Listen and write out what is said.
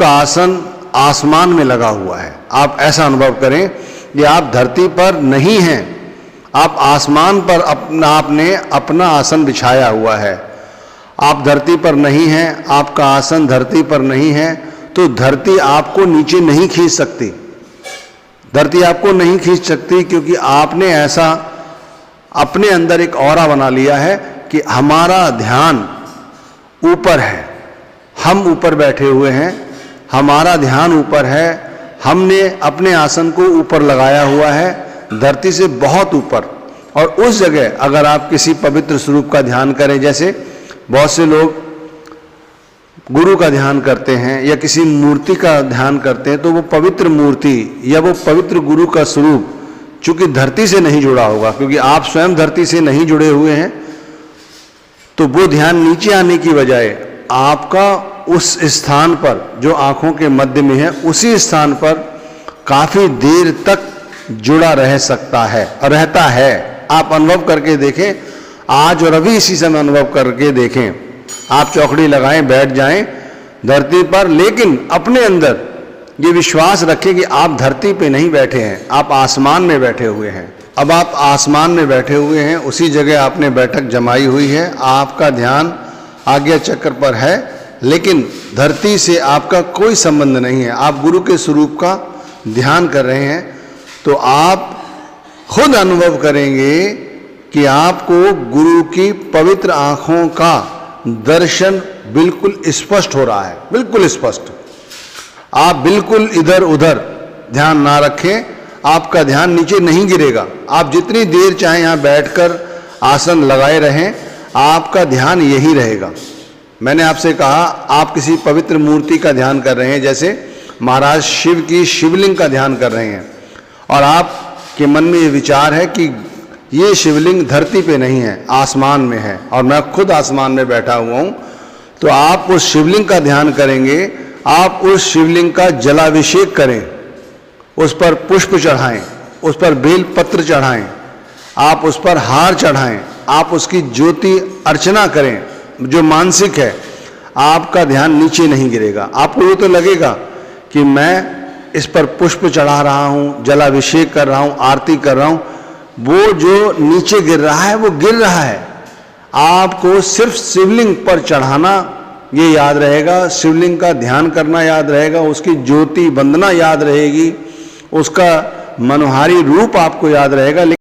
आपका आसन आसमान में लगा हुआ है। आप ऐसा अनुभव करें कि आप धरती पर नहीं हैं, आप आसमान पर आपने अपना आसन बिछाया हुआ है। आप धरती पर नहीं हैं, आपका आसन धरती पर नहीं है, तो धरती आपको नीचे नहीं खींच सकती। धरती आपको नहीं खींच सकती क्योंकि आपने ऐसा अपने अंदर एक ऑरा बना लिया है कि हमारा ध्यान ऊपर है, हम ऊपर बैठे हुए हैं, हमारा ध्यान ऊपर है, हमने अपने आसन को ऊपर लगाया हुआ है, धरती से बहुत ऊपर। और उस जगह अगर आप किसी पवित्र स्वरूप का ध्यान करें, जैसे बहुत से लोग गुरु का ध्यान करते हैं या किसी मूर्ति का ध्यान करते हैं, तो वो पवित्र मूर्ति या वो पवित्र गुरु का स्वरूप चूंकि धरती से नहीं जुड़ा होगा, क्योंकि आप स्वयं धरती से नहीं जुड़े हुए हैं, तो वो ध्यान नीचे आने की बजाय आपका उस स्थान पर जो आंखों के मध्य में है, उसी स्थान पर काफी देर तक जुड़ा रह सकता है और रहता है। आप अनुभव करके देखें, आज और अभी इसी समय अनुभव करके देखें। आप चौकड़ी लगाएं, बैठ जाएं धरती पर, लेकिन अपने अंदर ये विश्वास रखें कि आप धरती पे नहीं बैठे हैं, आप आसमान में बैठे हुए हैं। अब आप आसमान में बैठे हुए हैं, उसी जगह आपने बैठक जमाई हुई है, आपका ध्यान आज्ञा चक्र पर है, लेकिन धरती से आपका कोई संबंध नहीं है। आप गुरु के स्वरूप का ध्यान कर रहे हैं, तो आप खुद अनुभव करेंगे कि आपको गुरु की पवित्र आंखों का दर्शन बिल्कुल स्पष्ट हो रहा है, बिल्कुल स्पष्ट। आप बिल्कुल इधर उधर ध्यान ना रखें, आपका ध्यान नीचे नहीं गिरेगा। आप जितनी देर चाहे यहाँ बैठकर आसन लगाए रहें, आपका ध्यान यही रहेगा। मैंने आपसे कहा, आप किसी पवित्र मूर्ति का ध्यान कर रहे हैं, जैसे महाराज शिव की शिवलिंग का ध्यान कर रहे हैं, और आपके मन में ये विचार है कि ये शिवलिंग धरती पे नहीं है, आसमान में है, और मैं खुद आसमान में बैठा हुआ हूँ, तो आप उस शिवलिंग का ध्यान करेंगे। आप उस शिवलिंग का जलाभिषेक करें, उस पर पुष्प चढ़ाएं, उस पर बेल पत्र चढ़ाएं, आप उस पर हार चढ़ाएं, आप उसकी ज्योति अर्चना करें जो मानसिक है। आपका ध्यान नीचे नहीं गिरेगा। आपको ये तो लगेगा कि मैं इस पर पुष्प चढ़ा रहा हूँ, जलाभिषेक कर रहा हूँ, आरती कर रहा हूँ, वो जो नीचे गिर रहा है वो गिर रहा है। आपको सिर्फ शिवलिंग पर चढ़ाना ये याद रहेगा, शिवलिंग का ध्यान करना याद रहेगा, उसकी ज्योति वंदना याद रहेगी, उसका मनोहारी रूप आपको याद रहेगा।